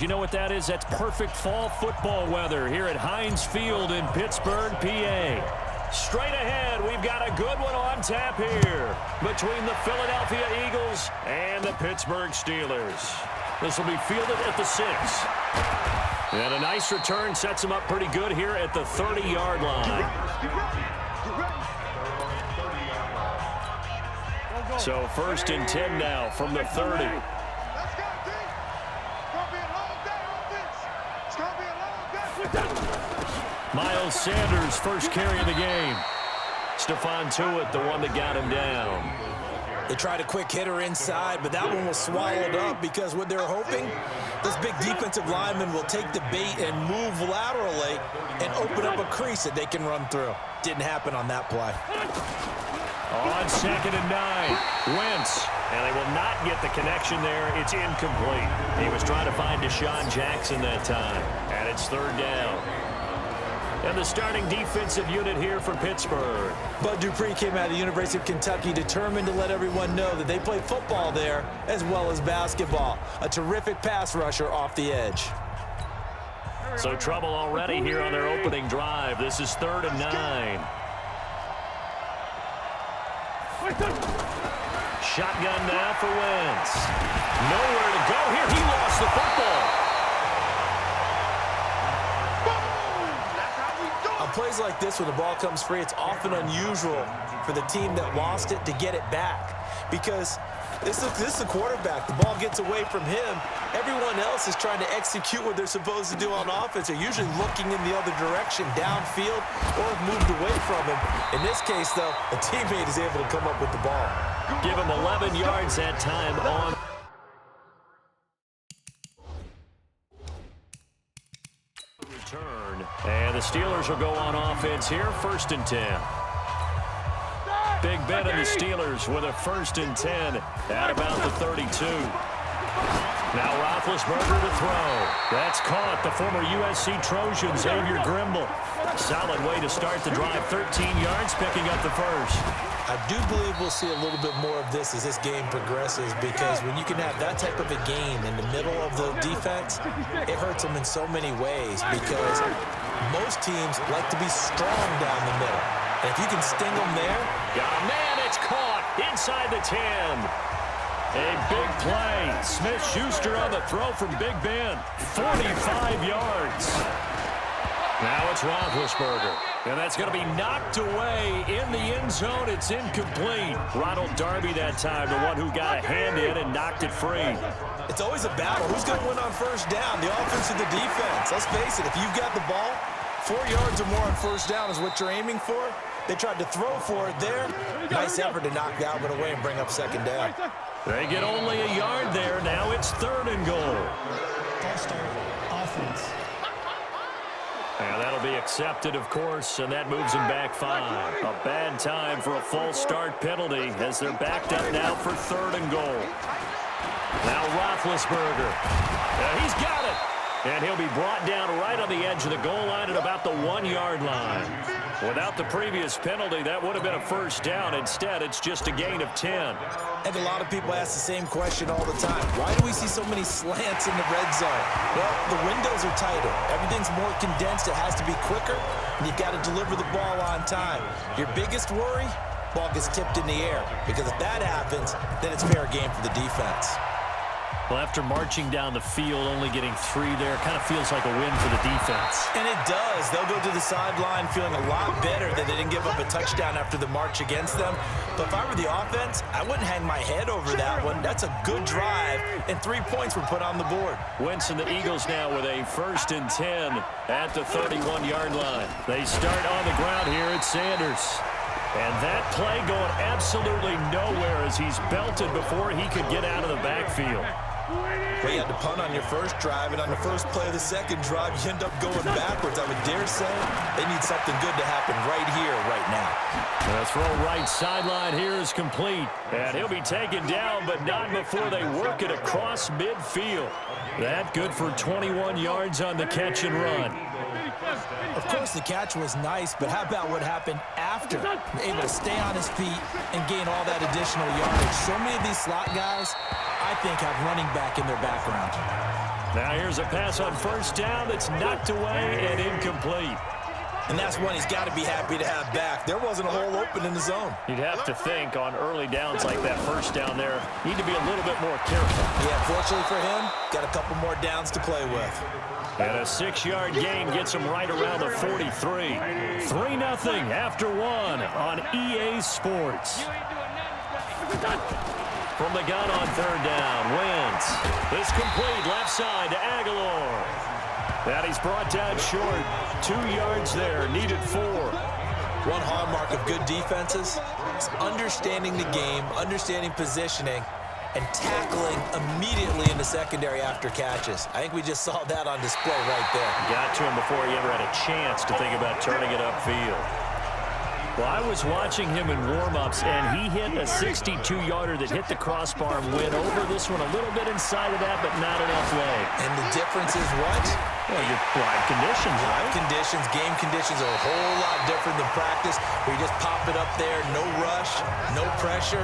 You know what that is? That's perfect fall football weather here at Heinz Field in Pittsburgh, PA. Straight ahead, we've got a good one on tap here between the Philadelphia Eagles and the Pittsburgh Steelers. This will be fielded at the 6. And a nice return sets him up pretty good here at the 30-yard line. So 1st and 10 now from the 30. Miles Sanders, first carry of the game. Stephon Tuitt, the one that got him down. They tried a quick hitter inside, but that one was swallowed up because what they're hoping, this big defensive lineman will take the bait and move laterally and open up a crease that they can run through. Didn't happen on that play. On 2nd and 9, Wentz. And they will not get the connection there. It's incomplete. He was trying to find Deshaun Jackson that time. And it's 3rd down. And the starting defensive unit here for Pittsburgh. Bud Dupree came out of the University of Kentucky determined to let everyone know that they play football there as well as basketball. A terrific pass rusher off the edge. So trouble already here on their opening drive. This is 3rd and 9. Shotgun now for Wentz. Nowhere to go here. He lost the football. On plays like this, when the ball comes free, it's often unusual for the team that lost it to get it back. Because this is the quarterback. The ball gets away from him. Everyone else is trying to execute what they're supposed to do on offense. They're usually looking in the other direction, downfield, or have moved away from him. In this case, though, a teammate is able to come up with the ball. Give him 11 yards that time on. Return. And the Steelers will go on offense here, 1st and 10. Big Ben and the Steelers with a 1st and 10 at about the 32. Now Roethlisberger to throw. That's caught. The former USC Trojan, Xavier Grimble. Solid way to start the drive. 13 yards, picking up the 1st. I do believe we'll see a little bit more of this as this game progresses, because when you can have that type of a game in the middle of the defense, it hurts them in so many ways, because most teams like to be strong down the middle. And if you can sting them there. Oh, man, it's caught inside the 10. A big play. Smith-Schuster on the throw from Big Ben. 45 yards. Now it's Roethlisberger. And that's going to be knocked away in the end zone. It's incomplete. Ronald Darby that time, the one who got a hand in and knocked it free. It's always a battle. Who's going to win on 1st down, the offense or the defense? Let's face it, if you've got the ball, 4 yards or more on 1st down is what you're aiming for. They tried to throw for it there. Nice effort to knock that one away and bring up 2nd down. They get only a yard there. Now it's 3rd and goal. False start, offense. And that'll be accepted, of course, and that moves them back 5. A bad time for a false start penalty as they're backed up now for 3rd and goal. Now Roethlisberger. He's got it. And he'll be brought down right on the edge of the goal line at about the 1-yard line. Without the previous penalty, that would have been a 1st down. Instead, it's just a gain of 10. And a lot of people ask the same question all the time. Why do we see so many slants in the red zone? Well, the windows are tighter. Everything's more condensed. It has to be quicker. And you've got to deliver the ball on time. Your biggest worry, ball gets tipped in the air. Because if that happens, then it's fair game for the defense. Well, after marching down the field, only getting 3 there, kind of feels like a win for the defense. And it does. They'll go to the sideline feeling a lot better that they didn't give up a touchdown after the march against them. But if I were the offense, I wouldn't hang my head over that one. That's a good drive, and 3 points were put on the board. Wentz and the Eagles now with a 1st and 10 at the 31-yard line. They start on the ground here at Sanders. And that play going absolutely nowhere as he's belted before he could get out of the backfield. Well, you had to punt on your 1st drive, and on the 1st play of the 2nd drive, you end up going backwards. I would dare say they need something good to happen right here, right now. The throw right sideline here is complete. And he'll be taken down, but not before they work it across midfield. That good for 21 yards on the catch and run. Of course, the catch was nice, but how about what happened after? Able to stay on his feet and gain all that additional yardage. So many of these slot guys, I think, have running back in their background. Now here's a pass on first down that's knocked away and incomplete. And that's one he's got to be happy to have back. There wasn't a hole open in the zone. You'd have to think on early downs like that first down there, need to be a little bit more careful. Yeah, fortunately for him, got a couple more downs to play with. And a 6-yard gain gets him right around the 43. 3-0 after one on EA Sports. From the gun on third down, Wentz. This complete left side to Aguilar. And he's brought down short. 2 yards there, needed 4. One hallmark of good defenses is understanding the game, understanding positioning, and tackling immediately in the secondary after catches. I think we just saw that on display right there. Got to him before he ever had a chance to think about turning it upfield. Well, I was watching him in warm-ups, and he hit a 62-yarder that hit the crossbar and went over this one a little bit inside of that, but not enough leg. And the difference is what? Well, your live conditions, right? Live conditions, game conditions are a whole lot different than practice, where you just pop it up there, no rush, no pressure.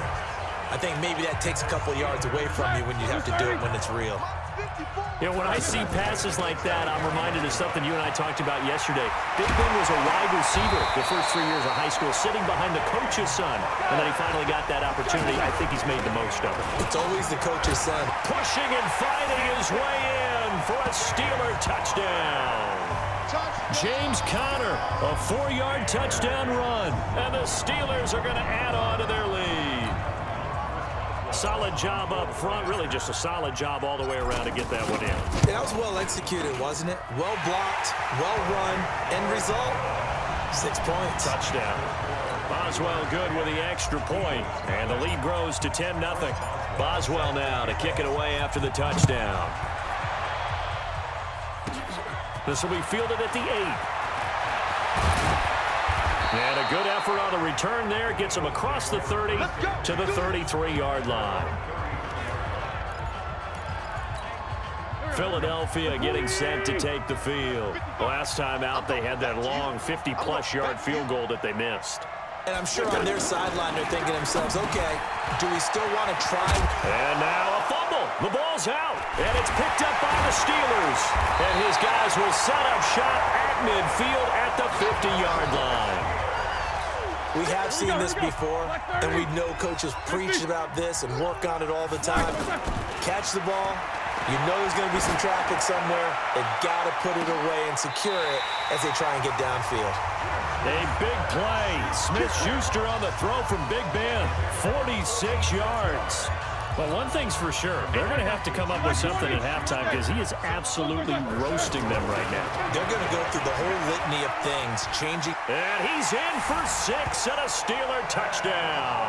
I think maybe that takes a couple of yards away from you when you have to do it when it's real. You know, when I see passes like that, I'm reminded of something you and I talked about yesterday. Big Ben was a wide receiver the first 3 years of high school, sitting behind the coach's son. And then he finally got that opportunity. I think he's made the most of it. It's always the coach's son. Pushing and fighting his way in for a Steeler touchdown. James Conner, a 4-yard touchdown run. And the Steelers are going to add on to their lead. Solid job up front, really just a solid job all the way around to get that one in. That was well executed, wasn't it? Well blocked, well run, end result, 6 points. Touchdown. Boswell good with the extra point, and the lead grows to 10-0. Boswell now to kick it away after the touchdown. This will be fielded at the 8. And a good effort on the return there. Gets him across the 30 to the 33-yard line. Philadelphia getting set to take the field. Last time out, they had that long 50-plus yard field goal that they missed. And I'm sure on their sideline they're thinking to themselves, okay, do we still want to try? And now a fumble. The ball's out. And it's picked up by the Steelers. And his guys will set up shop at midfield at the 50-yard line. We have seen this before, and we know coaches preach about this and work on it all the time. Catch the ball. You know there's going to be some traffic somewhere. They've got to put it away and secure it as they try and get downfield. A big play. Smith-Schuster on the throw from Big Ben. 46 yards. Well, one thing's for sure. They're going to have to come up with something at halftime because he is absolutely roasting them right now. They're going to go through the whole litany of things, changing. And he's in for 6 and a Steeler touchdown.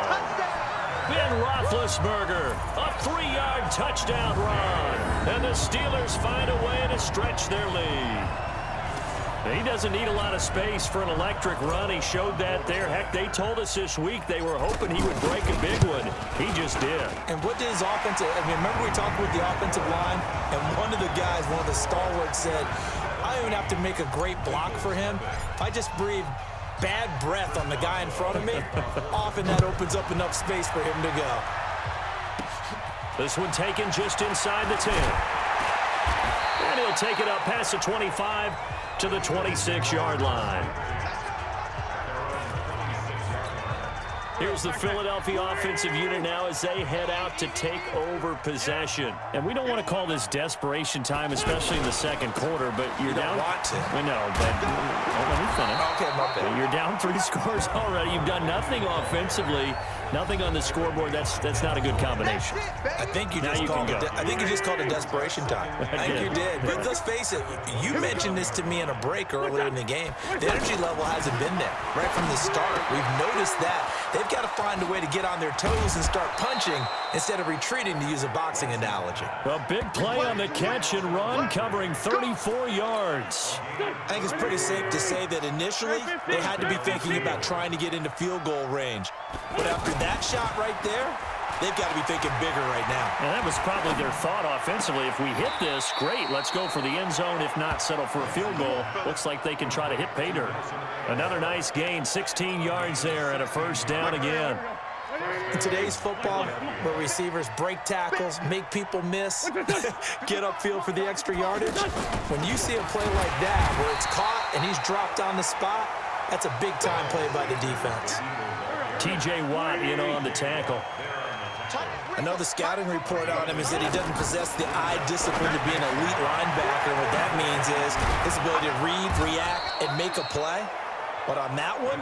Ben Roethlisberger, a 3-yard touchdown run. And the Steelers find a way to stretch their lead. He doesn't need a lot of space for an electric run. He showed that there. Heck, they told us this week they were hoping he would break a big one. He just did. And what did his offensive, remember we talked with the offensive line, and one of the guys, one of the stalwarts said, I don't even have to make a great block for him. I just breathe bad breath on the guy in front of me. Often that opens up enough space for him to go. This one taken just inside the 10. And he'll take it up past the 25 to the 26-yard line. Here's the Philadelphia offensive unit now as they head out to take over possession. And we don't want to call this desperation time, especially in the second quarter, but you're down. You don't want to. I know, but let me finish. Okay, my bad. You're down 3 scores already. You've done nothing offensively, nothing on the scoreboard. That's not a good combination. I think you just called it desperation time. I think you did. But let's face it, you mentioned this to me in a break earlier in the game. The energy level hasn't been there right from the start. We've noticed that. They've got to find a way to get on their toes and start punching instead of retreating, to use a boxing analogy. A big play on the catch and run, covering 34 yards. I think it's pretty safe to say that initially they had to be thinking about trying to get into field goal range. But after that shot right there, they've got to be thinking bigger right now. And that was probably their thought offensively. If we hit this, great, let's go for the end zone. If not, settle for a field goal. Looks like they can try to hit pay dirt. Another nice gain, 16 yards there, and a first down again. In today's football, where receivers break tackles, make people miss, get upfield for the extra yardage, when you see a play like that where it's caught and he's dropped on the spot, that's a big-time play by the defense. T.J. Watt in on the tackle. I know the scouting report on him is that he doesn't possess the eye discipline to be an elite linebacker. What that means is his ability to read, react, and make a play. But on that one,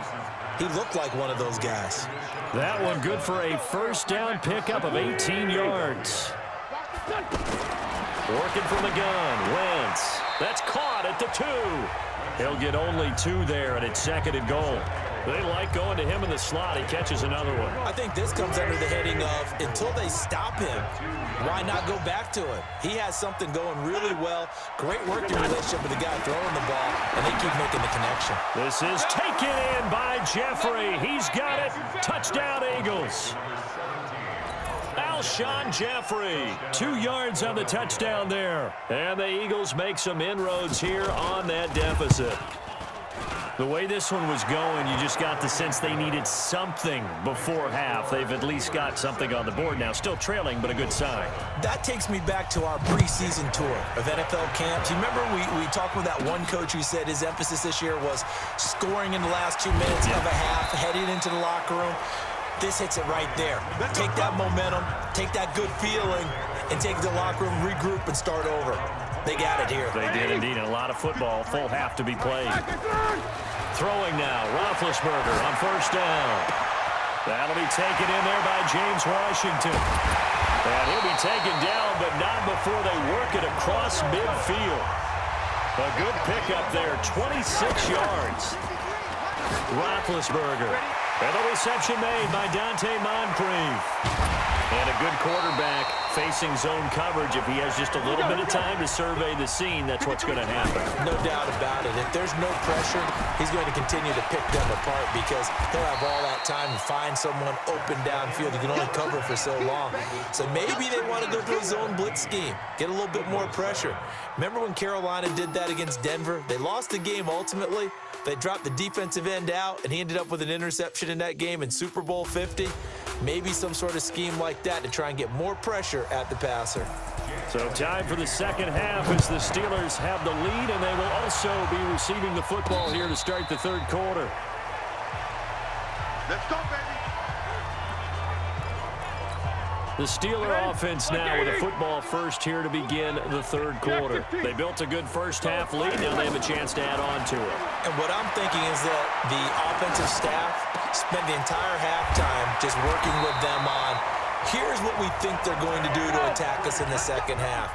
he looked like one of those guys. That one good for a first down pickup of 18 yards. Working from the gun, Wentz. That's caught at the 2. He'll get only 2 there, and it's 2nd and goal. They like going to him in the slot. He catches another one. I think this comes under the heading of, until they stop him, why not go back to him? He has something going really well. Great working relationship with the guy throwing the ball, and they keep making the connection. This is taken in by Jeffrey. He's got it. Touchdown, Eagles. Alshon Jeffrey, 2 yards on the touchdown there. And the Eagles make some inroads here on that deficit. The way this one was going, you just got the sense they needed something before half. They've at least got something on the board now. Still trailing, but a good sign. That takes me back to our preseason tour of NFL camps. You remember we talked with that one coach who said his emphasis this year was scoring in the last 2 minutes of a half, heading into the locker room. This hits it right there. Take that momentum, take that good feeling, and take the locker room, regroup, and start over. They got it here. They did indeed. A lot of football. Full half to be played. Throwing now. Roethlisberger on first down. That'll be taken in there by James Washington. And he'll be taken down, but not before they work it across midfield. A good pickup there. 26 yards. Roethlisberger. And the reception made by Dante Moncrief. And a good quarterback facing zone coverage. If he has just a little bit of time to survey the scene, that's what's going to happen. No doubt about it. If there's no pressure, he's going to continue to pick them apart because he'll have all that time to find someone open downfield. He can only cover for so long. So maybe they want to go to a zone blitz scheme, get a little bit more pressure. Remember when Carolina did that against Denver? They lost the game ultimately. They dropped the defensive end out, and he ended up with an interception in that game in Super Bowl 50. Maybe some sort of scheme like that to try and get more pressure at the passer. So time for the second half as the Steelers have the lead, and they will also be receiving the football here to start the third quarter. Let's go, baby. The Steeler offense now with a football first here to begin the third quarter. They built a good first half lead. Now they have a chance to add on to it. And what I'm thinking is that the offensive staff spent the entire halftime just working with them on, here's what we think they're going to do to attack us in the second half.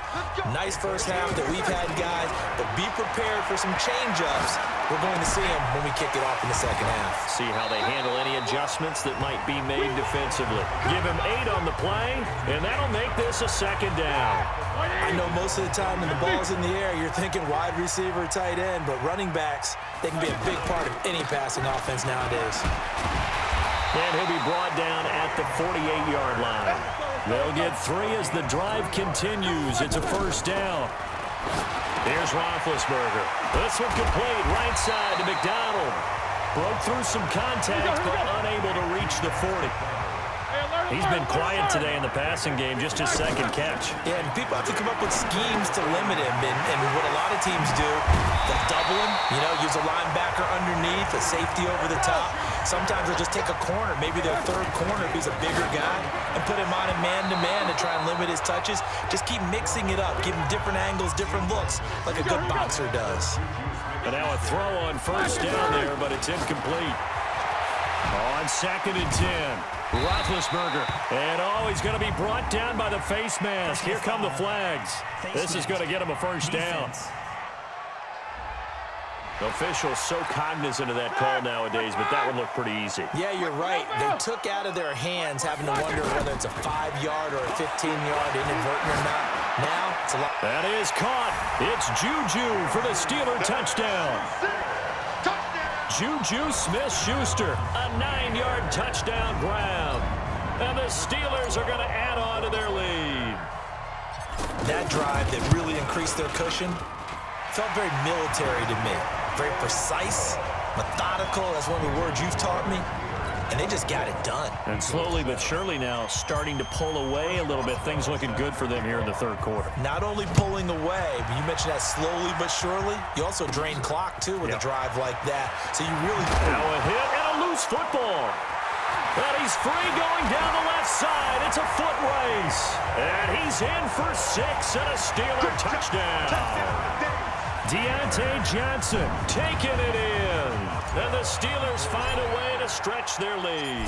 Nice first half that we've had, guys, but be prepared for some change-ups. We're going to see them when we kick it off in the second half. See how they handle any adjustments that might be made defensively. Give him 8 on the play, and that'll make this a second down. I know most of the time when the ball's in the air, you're thinking wide receiver, tight end, but running backs, they can be a big part of any passing offense nowadays. And he'll be brought down at the 48-yard line. They'll get 3 as the drive continues. It's a first down. Here's Roethlisberger. This one complete, right side to McDonald. Broke through some contact, but unable to reach the 40. He's been quiet today in the passing game, just his second catch. Yeah, and people have to come up with schemes to limit him, and what a lot of teams do, they'll double him, use a linebacker underneath, a safety over the top. Sometimes they'll just take a corner, maybe their third corner if he's a bigger guy, and put him on a man-to-man to try and limit his touches. Just keep mixing it up, give him different angles, different looks, like a good boxer does. And now a throw on first down there, but it's incomplete. On 2nd and 10. Roethlisberger. And, he's going to be brought down by the face mask. Here come the flags. This is going to get him a first down. Officials so cognizant of that call nowadays, but that one looked pretty easy. Yeah, you're right. They took out of their hands having to wonder whether it's a 5-yard or a 15-yard inadvertent or not. Now, it's a lot. That is caught. It's Juju for the Steeler touchdown. Juju Smith-Schuster, a 9-yard touchdown ground. And the Steelers are going to add on to their lead. That drive that really increased their cushion felt very military to me. Very precise, methodical, that's one of the words you've taught me. and they just got it done. And slowly but surely now starting to pull away a little bit. Things looking good for them here in the third quarter. Not only pulling away, but you mentioned that slowly but surely. You also drain clock, too, with a drive like that. So you really... Now a hit and a loose football. But he's free going down the left side. It's a foot race. And he's in for 6 and a Steeler touchdown. Deontay Johnson taking it in. And the Steelers find a way to stretch their lead.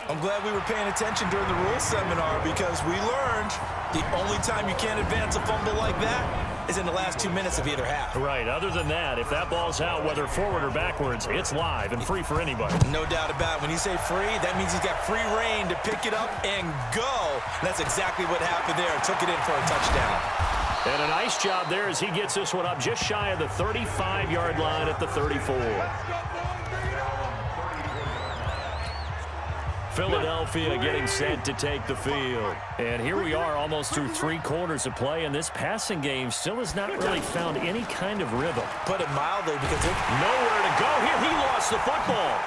I'm glad we were paying attention during the rules seminar because we learned the only time you can't advance a fumble like that is in the last 2 minutes of either half. Right. Other than that, if that ball's out, whether forward or backwards, it's live and free for anybody. No doubt about it. When you say free, that means he's got free reign to pick it up and go. And that's exactly what happened there. Took it in for a touchdown. And a nice job there as he gets this one up just shy of the 35-yard line at the 34. Philadelphia getting set to take the field. And here we are almost through 3 quarters of play, and this passing game still has not really found any kind of rhythm. Put it mildly because nowhere to go here. He lost the football.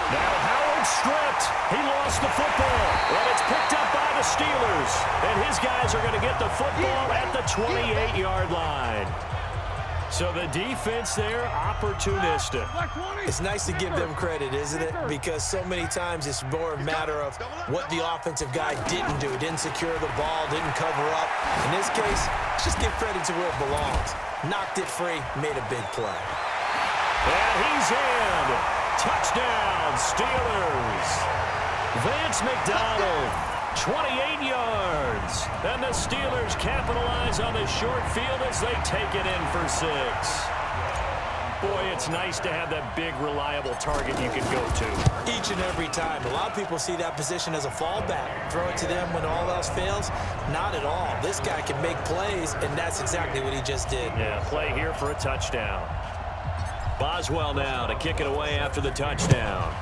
Now Howard stripped. He lost the football. And it's picked up by the Steelers. And his guys are going to get the football at the 28-yard line. So the defense there, opportunistic. It's nice to give them credit, isn't it? Because so many times it's more a matter of what the offensive guy didn't do. Didn't secure the ball, didn't cover up. In this case, let's just give credit to where it belongs. Knocked it free, made a big play. And he's in. Touchdown, Steelers. Vance McDonald. 28 yards. And the Steelers capitalize on the short field as they take it in for 6. Boy, it's nice to have that big, reliable target you can go to. Each and every time. A lot of people see that position as a fallback. Throw it to them when all else fails. Not at all. This guy can make plays, and that's exactly what he just did. Yeah, play here for a touchdown. Boswell now to kick it away after the touchdown.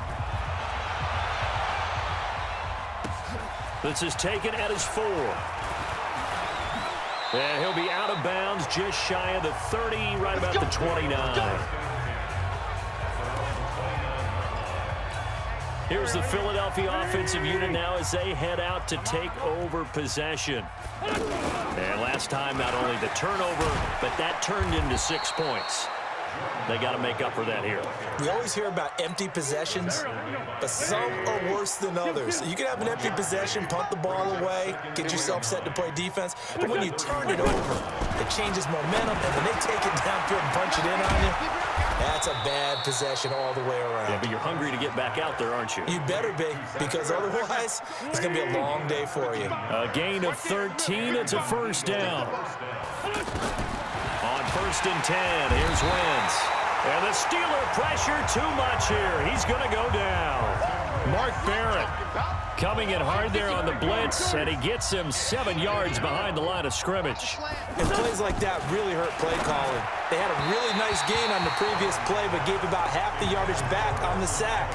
This is taken at his 4. And he'll be out of bounds just shy of the 30, right about the 29. Here's the Philadelphia offensive unit now as they head out to take over possession. And last time, not only the turnover, but that turned into 6 points. They got to make up for that here. We always hear about empty possessions, but some are worse than others. You can have an empty possession, punt the ball away, get yourself set to play defense, but when you turn it over, it changes momentum, and when they take it downfield and punch it in on you, that's a bad possession all the way around. Yeah, but you're hungry to get back out there, aren't you? You better be, because otherwise, it's going to be a long day for you. A gain of 13. It's a first down. On 1st and 10, here's Wentz. And the Steeler pressure too much here. He's going to go down. Mark Barrett coming in hard there on the blitz, and he gets him 7 yards behind the line of scrimmage. And plays like that really hurt play calling. They had a really nice gain on the previous play, but gave about half the yardage back on the sack.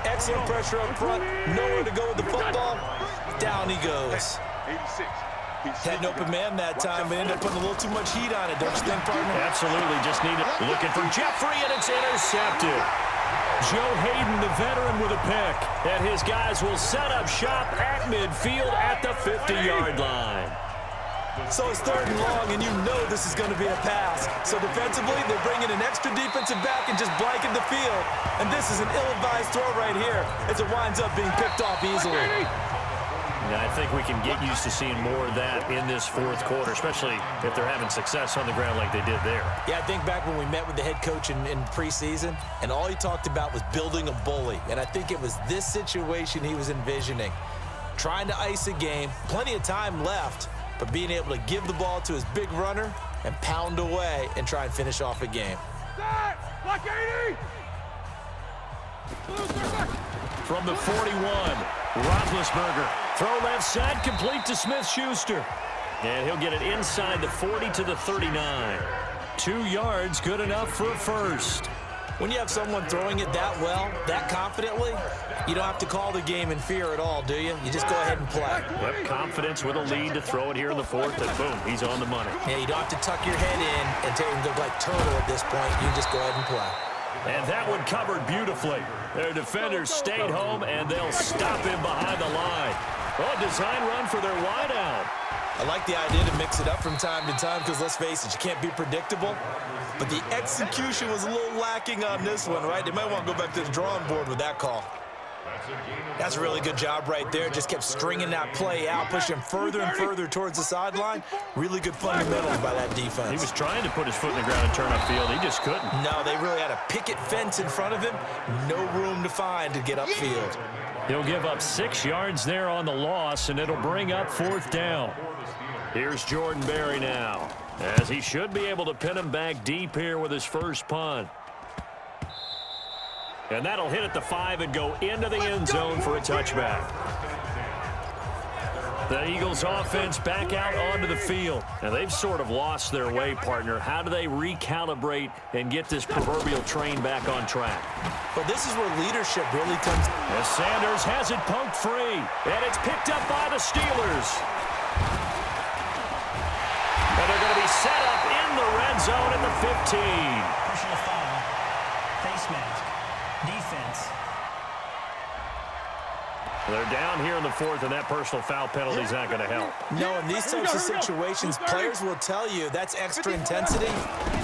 Excellent pressure up front. Nowhere to go with the football. Down he goes. 86. Had an open man that time, but ended up putting a little too much heat on it, don't you think, partner? Absolutely, just needed. Looking for Jeffrey, and it's intercepted. Joe Hayden, the veteran, with a pick. And his guys will set up shop at midfield at the 50-yard line. So it's 3rd and long, and you know this is going to be a pass. So defensively, they're bringing an extra defensive back and just blanket the field. And this is an ill-advised throw right here as it winds up being picked off easily. Yeah, I think we can get used to seeing more of that in this 4th quarter, especially if they're having success on the ground like they did there. Yeah, I think back when we met with the head coach in preseason, and all he talked about was building a bully. And I think it was this situation he was envisioning. Trying to ice a game, plenty of time left, but being able to give the ball to his big runner and pound away and try and finish off a game. Block 80! From the 41, Roethlisberger. Throw left side, complete to Smith-Schuster. And he'll get it inside the 40 to the 39. 2 yards, good enough for a first. When you have someone throwing it that well, that confidently, you don't have to call the game in fear at all, do you? You just go ahead and play. Yep, confidence with a lead to throw it here in the 4th, and boom, he's on the money. Yeah, you don't have to tuck your head in and go like turtle at this point. You just go ahead and play. And that one covered beautifully. Their defenders stayed home, and they'll stop him behind the line. Oh, design run for their wideout. I like the idea to mix it up from time to time because, let's face it, you can't be predictable. But the execution was a little lacking on this one, right? They might want to go back to the drawing board with that call. That's a really good job right there. Just kept stringing that play out, pushing further and further towards the sideline. Really good fundamentals by that defense. He was trying to put his foot in the ground and turn upfield. He just couldn't. No, they really had a picket fence in front of him. No room to find to get upfield. He'll give up 6 yards there on the loss, and it'll bring up 4th down. Here's Jordan Berry now, as he should be able to pin him back deep here with his first punt. And that'll hit at the 5 and go into the end zone for a touchback. The Eagles offense back out onto the field. And they've sort of lost their way, partner. How do they recalibrate and get this proverbial train back on track? Well, this is where leadership really comes. As Sanders has it poked free. And it's picked up by the Steelers. And they're going to be set up in the red zone at the 15. Personal foul. Face mask. Defense. They're down here in the 4th, and that personal foul penalty is not going to help. No, in these types of situations, players will tell you that's extra intensity.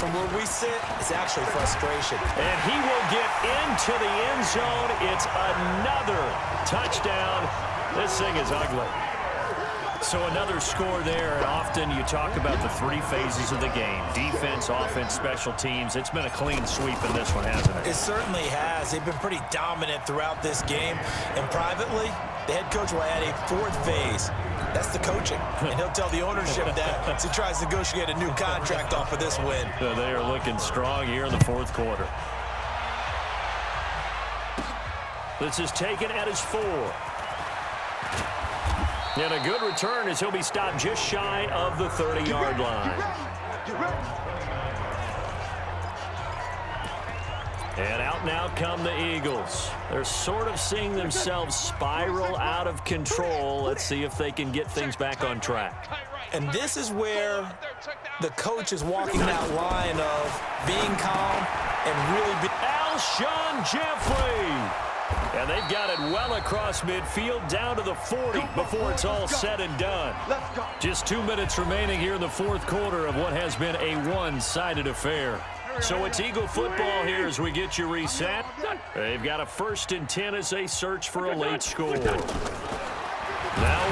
From where we sit, it's actually frustration. And he will get into the end zone. It's another touchdown. This thing is ugly. So another score there, and often you talk about the 3 phases of the game. Defense, offense, special teams. It's been a clean sweep in this one, hasn't it? It certainly has. They've been pretty dominant throughout this game. And privately, the head coach will add a 4th phase. That's the coaching. And he'll tell the ownership that as he tries to negotiate a new contract off of this win. So they are looking strong here in the 4th quarter. This is taken at his 4. And a good return as he'll be stopped just shy of the 30-yard line. And out now come the Eagles. They're sort of seeing themselves spiral out of control. Let's see if they can get things back on track. And this is where the coach is walking that line of being calm and really be... Alshon Jeffrey. And they've got it well across midfield down to the 40 before it's all said and done. Just 2 minutes remaining here in the 4th quarter of what has been a one-sided affair. So it's Eagle football here as we get you reset. They've got a 1st and 10 as they search for a late score. Now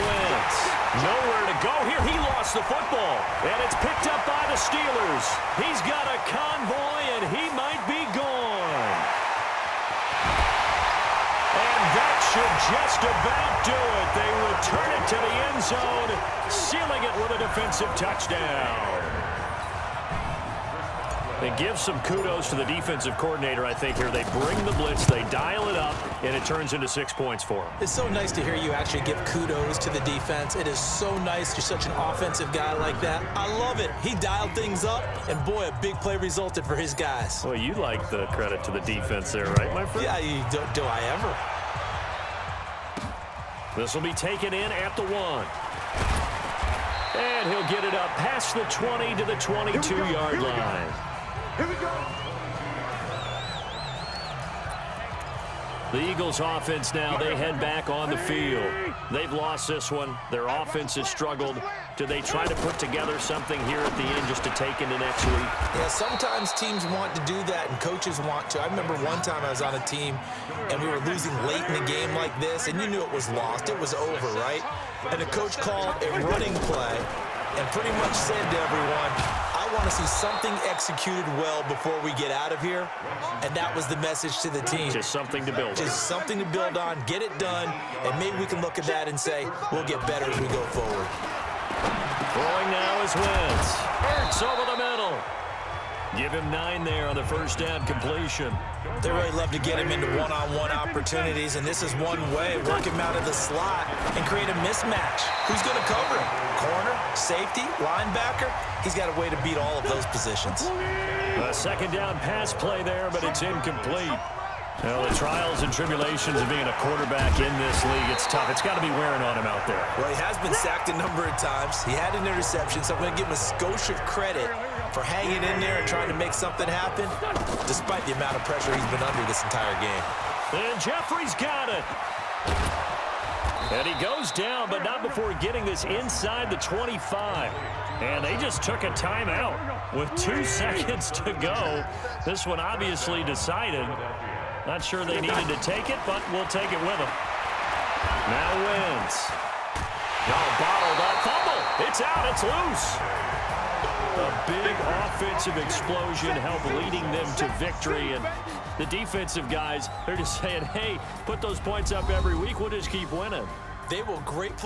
Wentz. Nowhere to go here. He lost the football. And it's picked up by the Steelers. He's got a convoy, and he might be gone. And that should just about do it. They return it to the end zone, sealing it with a defensive touchdown. And give some kudos to the defensive coordinator, I think, here. They bring the blitz, they dial it up, and it turns into 6 points for them. It's so nice to hear you actually give kudos to the defense. It is so nice. You're such an offensive guy like that. I love it. He dialed things up, and boy, a big play resulted for his guys. Well, you like the credit to the defense there, right, my friend? Yeah, do I ever? This will be taken in at the 1. And he'll get it up past the 20 to the 22-yard line. Here we go. The Eagles offense now, they head back on the field. They've lost this one. Their offense has struggled. Do they try to put together something here at the end just to take into next week? Yeah, sometimes teams want to do that and coaches want to. I remember one time I was on a team and we were losing late in the game like this, and you knew it was lost. It was over, right? And the coach called a running play and pretty much said to everyone, I want to see something executed well before we get out of here. And that was the message to the team. Just something to build on. Just something to build on, get it done, and maybe we can look at that and say, we'll get better as we go forward. Throwing now is Wentz. Hurts over the middle. Give him 9 there on the first down completion. They really love to get him into one-on-one opportunities, and this is one way, work him out of the slot and create a mismatch. Who's going to cover him? Corner, safety, linebacker? He's got a way to beat all of those positions. A second down pass play there, but it's incomplete. Well, the trials and tribulations of being a quarterback in this league, it's tough. It's got to be wearing on him out there. Well, he has been sacked a number of times. He had an interception, so I'm going to give him a skosh of credit for hanging in there and trying to make something happen, despite the amount of pressure he's been under this entire game. And Jeffrey's got it. And he goes down, but not before getting this inside the 25. And they just took a timeout with 2 seconds to go. This one obviously decided. Not sure they needed to take it, but we'll take it with them. Now wins. Now bottled up. Fumble. It's out. It's loose. A big offensive explosion helped leading them to victory. And the defensive guys, they're just saying, hey, put those points up every week. We'll just keep winning. They will gratefully